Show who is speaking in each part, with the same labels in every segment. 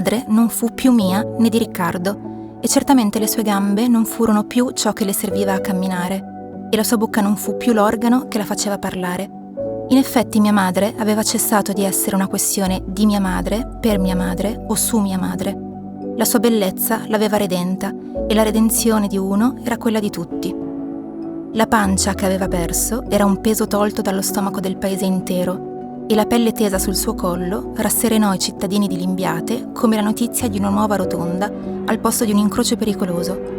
Speaker 1: madre non fu più mia né di Riccardo, e certamente le sue gambe non furono più ciò che le serviva a camminare, e la sua bocca non fu più l'organo che la faceva parlare. In effetti mia madre aveva cessato di essere una questione di mia madre, per mia madre o su mia madre. La sua bellezza l'aveva redenta, e la redenzione di uno era quella di tutti. La pancia che aveva perso era un peso tolto dallo stomaco del paese intero, e la pelle tesa sul suo collo rasserenò i cittadini di Limbiate come la notizia di una nuova rotonda al posto di un incrocio pericoloso.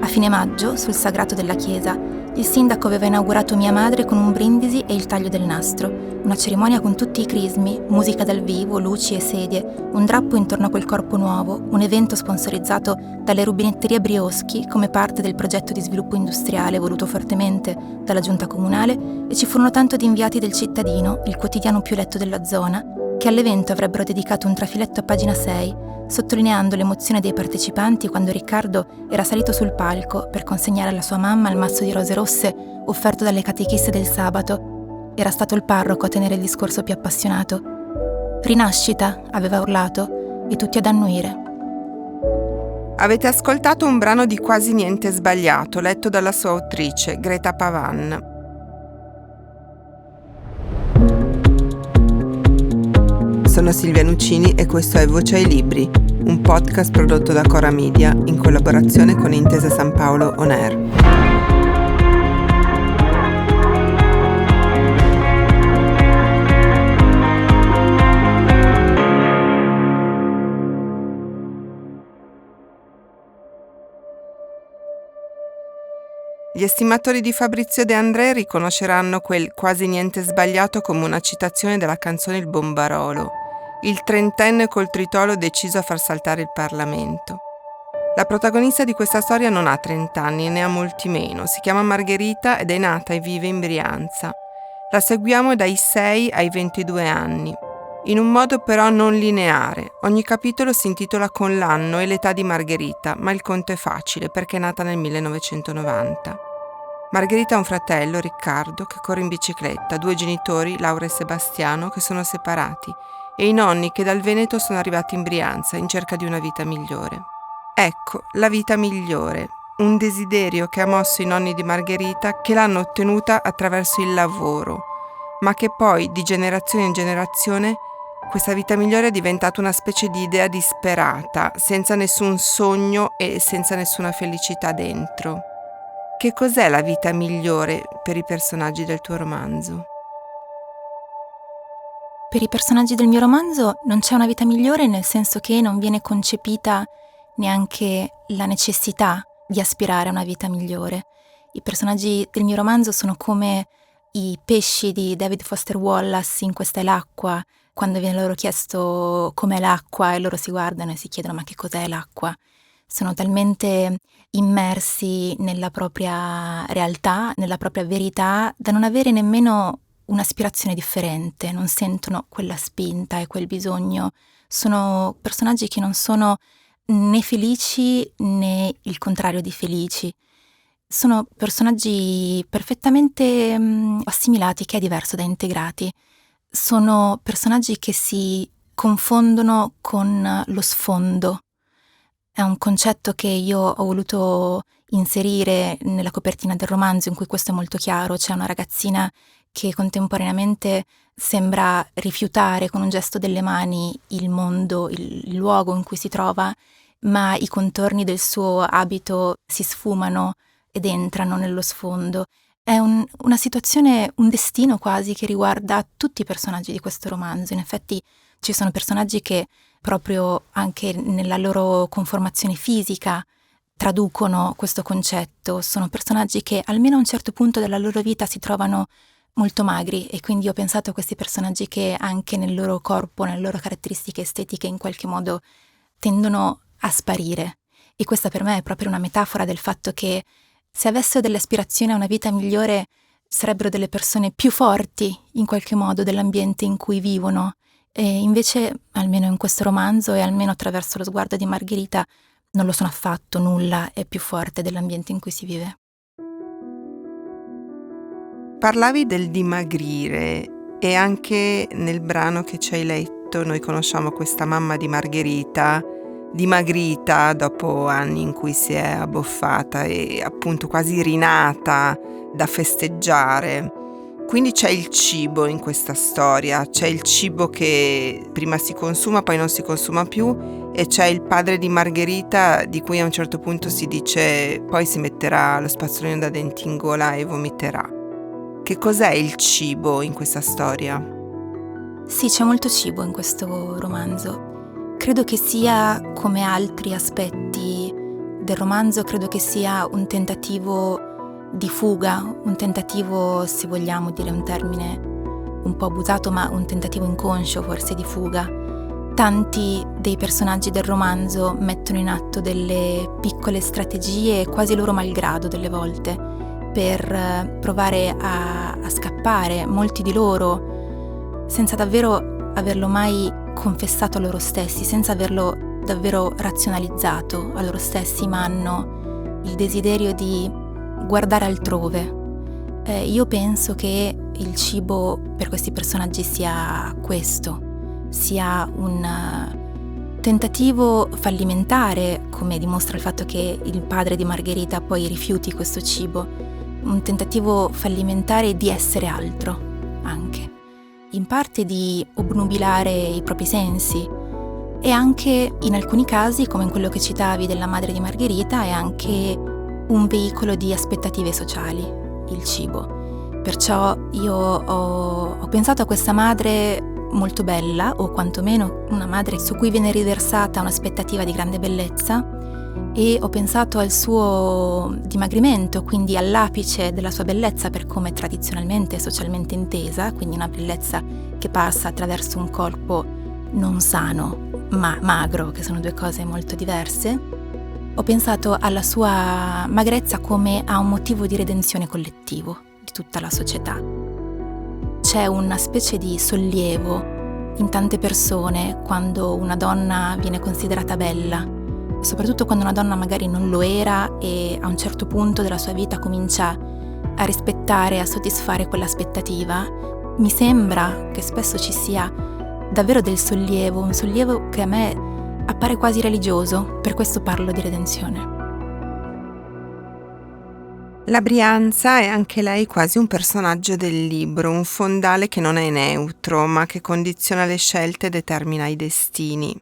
Speaker 1: A fine maggio, sul sagrato della chiesa, il sindaco aveva inaugurato mia madre con un brindisi e il taglio del nastro, una cerimonia con tutti i crismi, musica dal vivo, luci e sedie, un drappo intorno a quel corpo nuovo, un evento sponsorizzato dalle rubinetterie Brioschi come parte del progetto di sviluppo industriale voluto fortemente dalla giunta comunale, e ci furono tanto di inviati del cittadino, il quotidiano più letto della zona, che all'evento avrebbero dedicato un trafiletto a pagina 6, sottolineando l'emozione dei partecipanti quando Riccardo era salito sul palco per consegnare alla sua mamma il mazzo di rose rosse offerto dalle catechiste del sabato. Era stato il parroco a tenere il discorso più appassionato. «Rinascita», aveva urlato, e tutti ad annuire.
Speaker 2: Avete ascoltato un brano di Quasi niente sbagliato, letto dalla sua autrice, Greta Pavan. Sono Silvia Nuccini e questo è Voce ai Libri, un podcast prodotto da Cora Media in collaborazione con Intesa San Paolo On Air. Gli estimatori di Fabrizio De André riconosceranno quel Quasi niente sbagliato come una citazione della canzone Il Bombarolo, il trentenne col tritolo deciso a far saltare il Parlamento. La protagonista di questa storia non ha 30 anni, ne ha molti meno, si chiama Margherita ed è nata e vive in Brianza. La seguiamo dai 6 ai 22 anni, in un modo però non lineare. Ogni capitolo si intitola con l'anno e l'età di Margherita, ma il conto è facile perché è nata nel 1990. Margherita ha un fratello, Riccardo, che corre in bicicletta, 2 genitori, Laura e Sebastiano, che sono separati, e i nonni che dal Veneto sono arrivati in Brianza in cerca di una vita migliore. Ecco, la vita migliore, un desiderio che ha mosso i nonni di Margherita, che l'hanno ottenuta attraverso il lavoro, ma che poi, di generazione in generazione, questa vita migliore è diventata una specie di idea disperata, senza nessun sogno e senza nessuna felicità dentro. Che cos'è la vita migliore per i personaggi del tuo romanzo?
Speaker 1: Per i personaggi del mio romanzo non c'è una vita migliore, nel senso che non viene concepita neanche la necessità di aspirare a una vita migliore. I personaggi del mio romanzo sono come i pesci di David Foster Wallace in Questa è l'acqua, quando viene loro chiesto com'è l'acqua e loro si guardano e si chiedono ma che cos'è l'acqua. Sono talmente immersi nella propria realtà, nella propria verità, da non avere nemmeno un'aspirazione differente, non sentono quella spinta e quel bisogno. Sono personaggi che non sono né felici né il contrario di felici. Sono personaggi perfettamente assimilati, che è diverso da integrati. Sono personaggi che si confondono con lo sfondo. È un concetto che io ho voluto inserire nella copertina del romanzo, in cui questo è molto chiaro. C'è una ragazzina che contemporaneamente sembra rifiutare con un gesto delle mani il mondo, il luogo in cui si trova, ma i contorni del suo abito si sfumano ed entrano nello sfondo. È una situazione, un destino quasi, che riguarda tutti i personaggi di questo romanzo. In effetti ci sono personaggi che proprio anche nella loro conformazione fisica traducono questo concetto. Sono personaggi che almeno a un certo punto della loro vita si trovano molto magri, e quindi ho pensato a questi personaggi che anche nel loro corpo, nelle loro caratteristiche estetiche, in qualche modo tendono a sparire. E questa per me è proprio una metafora del fatto che se avessero delle aspirazioni a una vita migliore sarebbero delle persone più forti in qualche modo dell'ambiente in cui vivono. E invece, almeno in questo romanzo e almeno attraverso lo sguardo di Margherita, non lo sono affatto. Nulla è più forte dell'ambiente in cui si vive.
Speaker 2: Parlavi del dimagrire e anche nel brano che ci hai letto Novecento noi conosciamo questa mamma di Margherita, dimagrita dopo anni in cui si è abboffata e appunto quasi rinata da festeggiare. Quindi c'è il cibo in questa storia, c'è il cibo che prima si consuma, poi non si consuma più, e c'è il padre di Margherita di cui a un certo punto si dice poi si metterà lo spazzolino da denti in gola e vomiterà. Che cos'è il cibo in questa storia?
Speaker 1: Sì, c'è molto cibo in questo romanzo. Credo che sia, come altri aspetti del romanzo, credo che sia un tentativo di fuga, un tentativo, se vogliamo dire un termine un po' abusato, ma un tentativo inconscio forse di fuga. Tanti dei personaggi del romanzo mettono in atto delle piccole strategie, quasi loro malgrado delle volte, per provare a scappare, molti di loro, senza davvero averlo mai confessato a loro stessi, senza averlo davvero razionalizzato a loro stessi, ma hanno il desiderio di guardare altrove. Io penso che il cibo per questi personaggi sia questo, sia un tentativo fallimentare, come dimostra il fatto che il padre di Margherita poi rifiuti questo cibo, un tentativo fallimentare di essere altro anche, in parte di obnubilare i propri sensi, e anche in alcuni casi, come in quello che citavi della madre di Margherita, è anche un veicolo di aspettative sociali, il cibo. Perciò io ho pensato a questa madre molto bella, o quantomeno una madre su cui viene riversata un'aspettativa di grande bellezza, e ho pensato al suo dimagrimento, quindi all'apice della sua bellezza per come tradizionalmente e socialmente intesa, quindi una bellezza che passa attraverso un corpo non sano ma magro, che sono due cose molto diverse. Ho pensato alla sua magrezza come a un motivo di redenzione collettivo di tutta la società. C'è una specie di sollievo in tante persone quando una donna viene considerata bella, soprattutto quando una donna magari non lo era e a un certo punto della sua vita comincia a rispettare, a soddisfare quell'aspettativa. Mi sembra che spesso ci sia davvero del sollievo, un sollievo che a me appare quasi religioso, per questo parlo di redenzione.
Speaker 2: La Brianza è anche lei quasi un personaggio del libro, un fondale che non è neutro, ma che condiziona le scelte e determina i destini.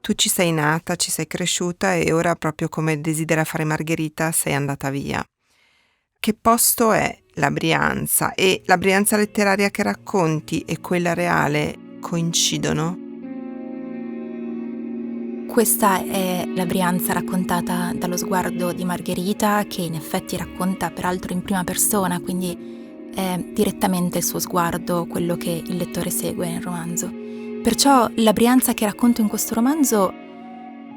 Speaker 2: Tu ci sei nata, ci sei cresciuta e ora, proprio come desidera fare Margherita, sei andata via. Che posto è la Brianza? E la Brianza letteraria che racconti e quella reale coincidono?
Speaker 1: Questa è la Brianza raccontata dallo sguardo di Margherita, che in effetti racconta peraltro in prima persona, quindi è direttamente il suo sguardo quello che il lettore segue nel romanzo. Perciò la Brianza che racconto in questo romanzo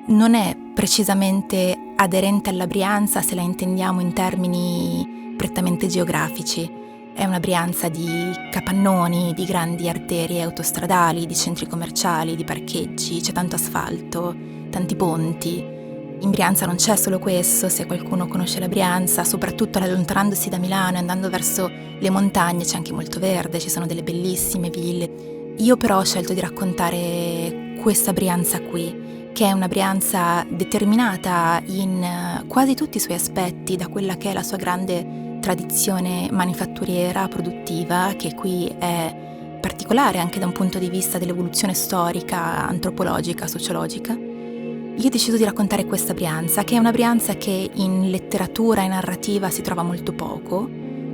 Speaker 1: non è precisamente aderente alla Brianza se la intendiamo in termini prettamente geografici. È una Brianza di capannoni, di grandi arterie autostradali, di centri commerciali, di parcheggi, c'è tanto asfalto, tanti ponti. In Brianza non c'è solo questo, se qualcuno conosce la Brianza, soprattutto allontanandosi da Milano e andando verso le montagne c'è anche molto verde, ci sono delle bellissime ville. Io però ho scelto di raccontare questa Brianza qui, che è una Brianza determinata in quasi tutti i suoi aspetti da quella che è la sua grande tradizione manifatturiera, produttiva, che qui è particolare anche da un punto di vista dell'evoluzione storica, antropologica, sociologica. Io ho deciso di raccontare questa Brianza, che è una Brianza che in letteratura e narrativa si trova molto poco.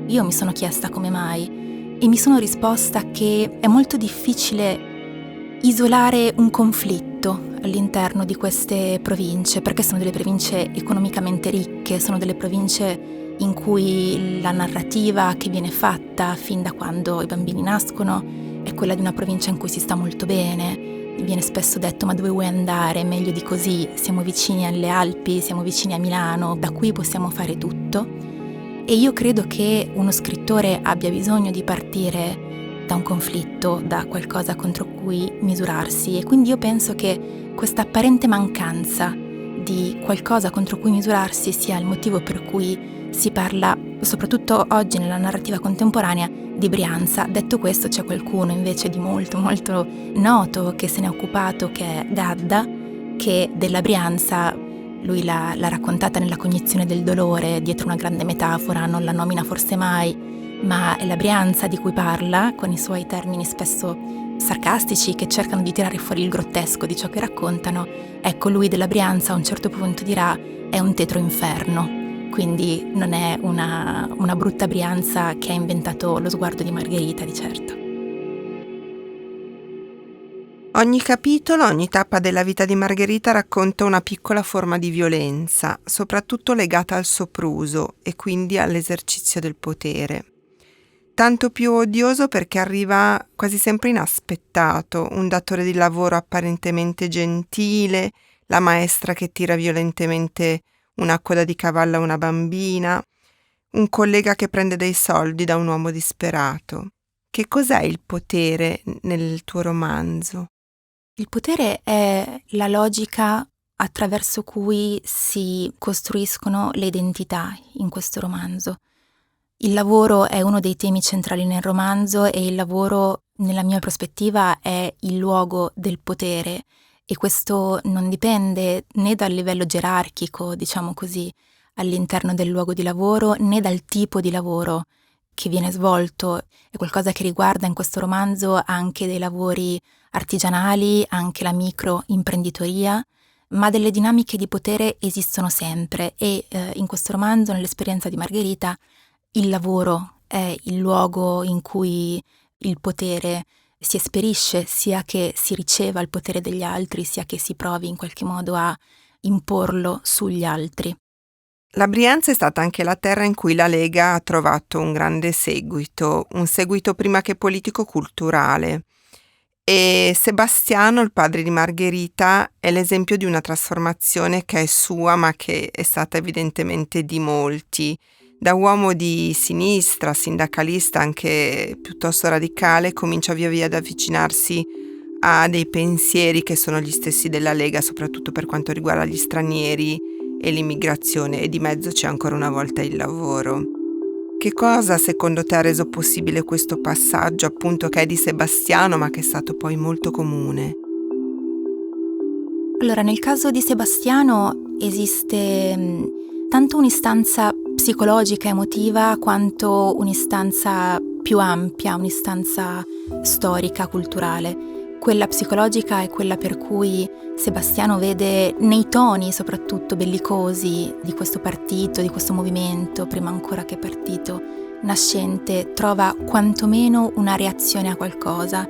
Speaker 1: Io mi sono chiesta come mai e mi sono risposta che è molto difficile isolare un conflitto all'interno di queste province, perché sono delle province economicamente ricche, sono delle province in cui la narrativa che viene fatta fin da quando i bambini nascono è quella di una provincia in cui si sta molto bene. Viene spesso detto: ma dove vuoi andare? Meglio di così, siamo vicini alle Alpi, siamo vicini a Milano, da qui possiamo fare tutto. E io credo che uno scrittore abbia bisogno di partire da un conflitto, da qualcosa contro cui misurarsi, e quindi io penso che questa apparente mancanza di qualcosa contro cui misurarsi sia il motivo per cui si parla, soprattutto oggi nella narrativa contemporanea, di Brianza. Detto questo, c'è qualcuno invece di molto molto noto che se ne è occupato, che è Gadda, che della Brianza lui l'ha raccontata nella cognizione del dolore, dietro una grande metafora, non la nomina forse mai, ma è la Brianza di cui parla, con i suoi termini spesso sarcastici che cercano di tirare fuori il grottesco di ciò che raccontano. Ecco, lui della Brianza a un certo punto dirà: è un tetro inferno. Quindi non è una brutta Brianza che ha inventato lo sguardo di Margherita, di certo.
Speaker 2: Ogni capitolo, ogni tappa della vita di Margherita racconta una piccola forma di violenza, soprattutto legata al sopruso e quindi all'esercizio del potere. Tanto più odioso perché arriva quasi sempre inaspettato, un datore di lavoro apparentemente gentile, la maestra che tira violentemente una coda di cavallo a una bambina, un collega che prende dei soldi da un uomo disperato. Che cos'è il potere nel tuo romanzo?
Speaker 1: Il potere è la logica attraverso cui si costruiscono le identità in questo romanzo. Il lavoro è uno dei temi centrali nel romanzo e il lavoro, nella mia prospettiva, è il luogo del potere, e questo non dipende né dal livello gerarchico, diciamo così, all'interno del luogo di lavoro, né dal tipo di lavoro che viene svolto. È qualcosa che riguarda in questo romanzo anche dei lavori artigianali, anche la microimprenditoria, ma delle dinamiche di potere esistono sempre e in questo romanzo, nell'esperienza di Margherita, il lavoro è il luogo in cui il potere si esperisce, sia che si riceva il potere degli altri, sia che si provi in qualche modo a imporlo sugli altri.
Speaker 2: La Brianza è stata anche la terra in cui la Lega ha trovato un grande seguito, un seguito prima che politico-culturale. E Sebastiano, il padre di Margherita, è l'esempio di una trasformazione che è sua, ma che è stata evidentemente di molti. Da uomo di sinistra, sindacalista anche piuttosto radicale, comincia via via ad avvicinarsi a dei pensieri che sono gli stessi della Lega, soprattutto per quanto riguarda gli stranieri e l'immigrazione, e di mezzo c'è ancora una volta il lavoro. Che cosa secondo te ha reso possibile questo passaggio, appunto, che è di Sebastiano ma che è stato poi molto comune?
Speaker 1: Allora, nel caso di Sebastiano esiste tanto un'istanza psicologica, emotiva, quanto un'istanza più ampia, un'istanza storica, culturale. Quella psicologica è quella per cui Sebastiano vede nei toni, soprattutto bellicosi, di questo partito, di questo movimento, prima ancora che partito nascente, trova quantomeno una reazione a qualcosa.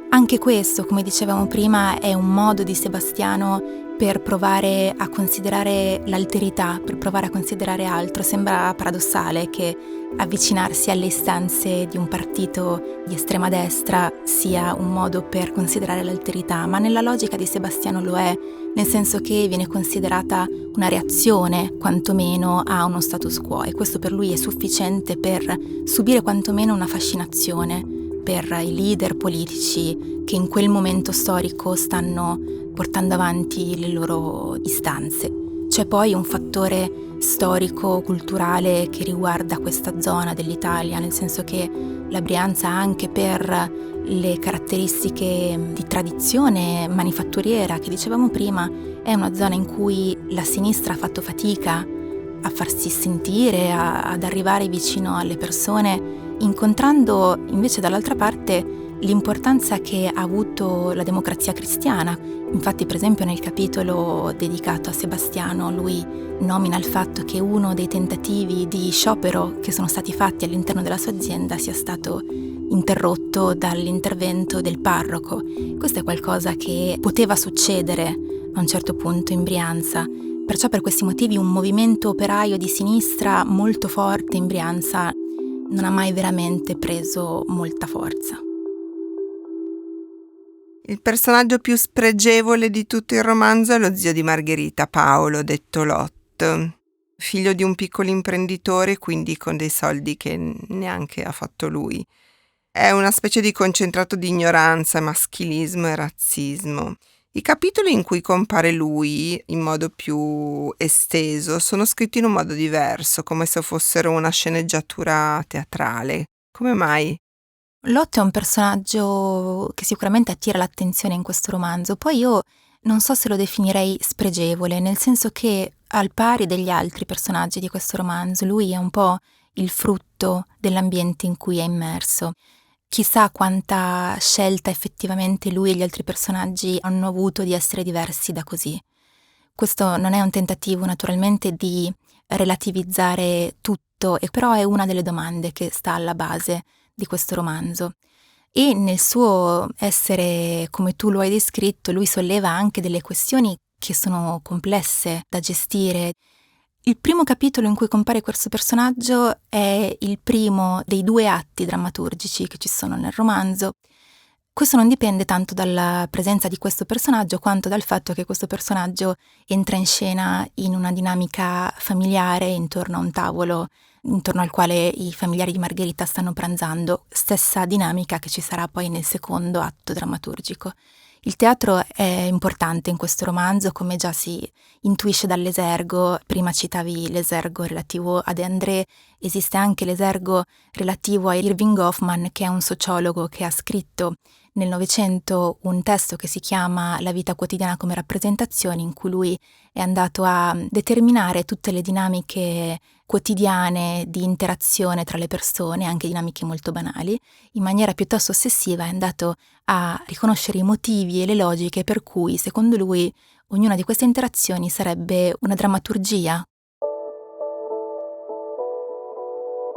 Speaker 1: Anche questo, come dicevamo prima, è un modo di Sebastiano per provare a considerare l'alterità, per provare a considerare altro. Sembra paradossale che avvicinarsi alle istanze di un partito di estrema destra sia un modo per considerare l'alterità, ma nella logica di Sebastiano lo è, nel senso che viene considerata una reazione quantomeno a uno status quo, e questo per lui è sufficiente per subire quantomeno una fascinazione per i leader politici che in quel momento storico stanno portando avanti le loro istanze. C'è poi un fattore storico-culturale che riguarda questa zona dell'Italia, nel senso che la Brianza, anche per le caratteristiche di tradizione manifatturiera che dicevamo prima, è una zona in cui la sinistra ha fatto fatica a farsi sentire, ad arrivare vicino alle persone, incontrando invece dall'altra parte l'importanza che ha avuto la democrazia cristiana. Infatti, per esempio, nel capitolo dedicato a Sebastiano, lui nomina il fatto che uno dei tentativi di sciopero che sono stati fatti all'interno della sua azienda sia stato interrotto dall'intervento del parroco. Questo è qualcosa che poteva succedere a un certo punto in Brianza. Perciò, per questi motivi, un movimento operaio di sinistra molto forte in Brianza non ha mai veramente preso molta forza.
Speaker 2: Il personaggio più spregevole di tutto il romanzo è lo zio di Margherita, Paolo, detto Lot, figlio di un piccolo imprenditore, quindi con dei soldi che neanche ha fatto lui. È una specie di concentrato di ignoranza, maschilismo e razzismo. I capitoli in cui compare lui, in modo più esteso, sono scritti in un modo diverso, come se fossero una sceneggiatura teatrale. Come mai?
Speaker 1: Lotto è un personaggio che sicuramente attira l'attenzione in questo romanzo, poi io non so se lo definirei spregevole, nel senso che al pari degli altri personaggi di questo romanzo, lui è un po' il frutto dell'ambiente in cui è immerso. Chissà quanta scelta effettivamente lui e gli altri personaggi hanno avuto di essere diversi da così. Questo non è un tentativo naturalmente di relativizzare tutto, e però è una delle domande che sta alla base di questo romanzo. E nel suo essere, come tu lo hai descritto, lui solleva anche delle questioni che sono complesse da gestire. Il primo capitolo in cui compare questo personaggio è il primo dei 2 atti drammaturgici che ci sono nel romanzo. Questo non dipende tanto dalla presenza di questo personaggio quanto dal fatto che questo personaggio entra in scena in una dinamica familiare intorno a un tavolo intorno al quale i familiari di Margherita stanno pranzando, stessa dinamica che ci sarà poi nel secondo atto drammaturgico. Il teatro è importante in questo romanzo, come già si intuisce dall'esergo. Prima citavi l'esergo relativo a De André, esiste anche l'esergo relativo a Irving Goffman, che è un sociologo che ha scritto nel Novecento un testo che si chiama La vita quotidiana come rappresentazione, in cui lui è andato a determinare tutte le dinamiche quotidiane di interazione tra le persone, anche dinamiche molto banali, in maniera piuttosto ossessiva. È andato a riconoscere i motivi e le logiche per cui, secondo lui, ognuna di queste interazioni sarebbe una drammaturgia.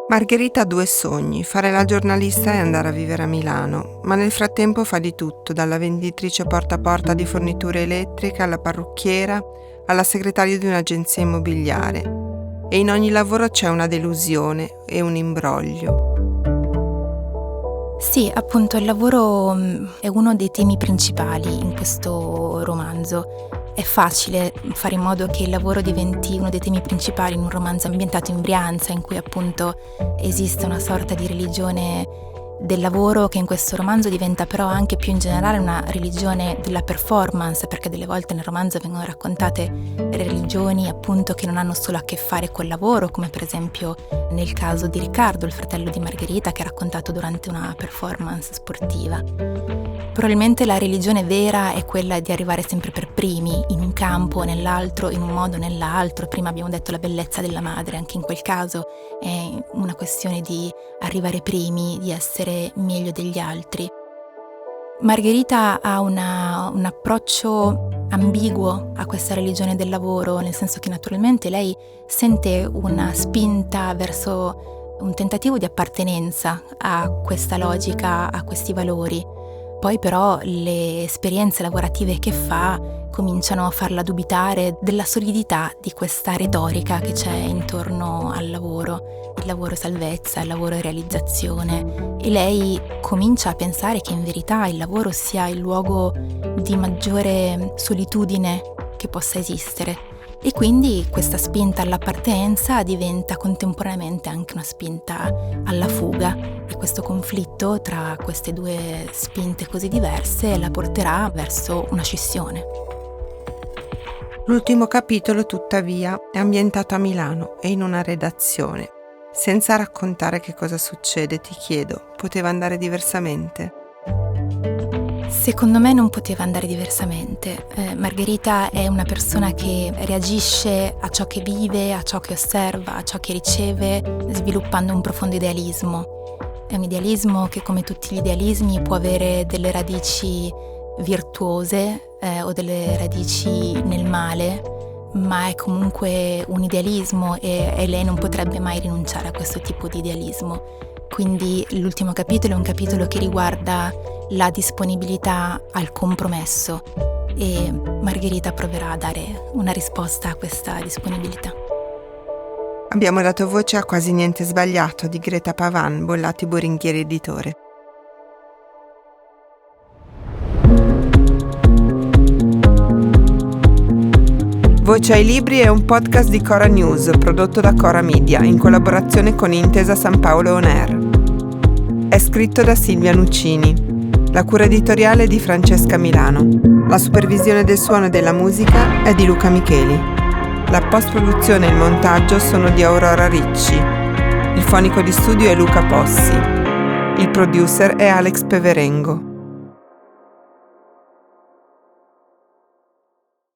Speaker 2: Margherita ha 2 sogni, fare la giornalista e andare a vivere a Milano, ma nel frattempo fa di tutto, dalla venditrice porta a porta di forniture elettriche alla parrucchiera, alla segretaria di un'agenzia immobiliare. E in ogni lavoro c'è una delusione e un imbroglio.
Speaker 1: Sì, appunto, il lavoro è uno dei temi principali in questo romanzo. È facile fare in modo che il lavoro diventi uno dei temi principali in un romanzo ambientato in Brianza, in cui appunto esiste una sorta di religione del lavoro, che in questo romanzo diventa però anche più in generale una religione della performance, perché delle volte nel romanzo vengono raccontate religioni appunto che non hanno solo a che fare col lavoro, come per esempio nel caso di Riccardo, il fratello di Margherita, che è raccontato durante una performance sportiva. Probabilmente la religione vera è quella di arrivare sempre per primi, in un campo o nell'altro, in un modo o nell'altro. Prima abbiamo detto la bellezza della madre, anche in quel caso è una questione di arrivare primi, di essere meglio degli altri. Margherita ha un approccio ambiguo a questa religione del lavoro, nel senso che naturalmente lei sente una spinta verso un tentativo di appartenenza a questa logica, a questi valori. Poi però le esperienze lavorative che fa cominciano a farla dubitare della solidità di questa retorica che c'è intorno al lavoro. Il lavoro è salvezza, il lavoro è realizzazione, e lei comincia a pensare che in verità il lavoro sia il luogo di maggiore solitudine che possa esistere. E quindi questa spinta all'appartenenza diventa contemporaneamente anche una spinta alla fuga, e questo conflitto tra queste 2 spinte così diverse la porterà verso una scissione.
Speaker 2: L'ultimo capitolo, tuttavia, è ambientato a Milano e in una redazione. Senza raccontare che cosa succede, ti chiedo, poteva andare diversamente?
Speaker 1: Secondo me non poteva andare diversamente. Margherita è una persona che reagisce a ciò che vive, a ciò che osserva, a ciò che riceve, sviluppando un profondo idealismo. È un idealismo che, come tutti gli idealismi, può avere delle radici virtuose o delle radici nel male, ma è comunque un idealismo e lei non potrebbe mai rinunciare a questo tipo di idealismo. Quindi l'ultimo capitolo è un capitolo che riguarda la disponibilità al compromesso, e Margherita proverà a dare una risposta a questa disponibilità.
Speaker 2: Abbiamo dato voce a Quasi niente sbagliato di Greta Pavan, Bollati Boringhieri editore. Voce ai libri è un podcast di Cora News, prodotto da Cora Media, in collaborazione con Intesa San Paolo On Air. È scritto da Silvia Nuccini. La cura editoriale è di Francesca Milano. La supervisione del suono e della musica è di Luca Micheli. La post-produzione e il montaggio sono di Aurora Ricci. Il fonico di studio è Luca Possi. Il producer è Alex Peverengo.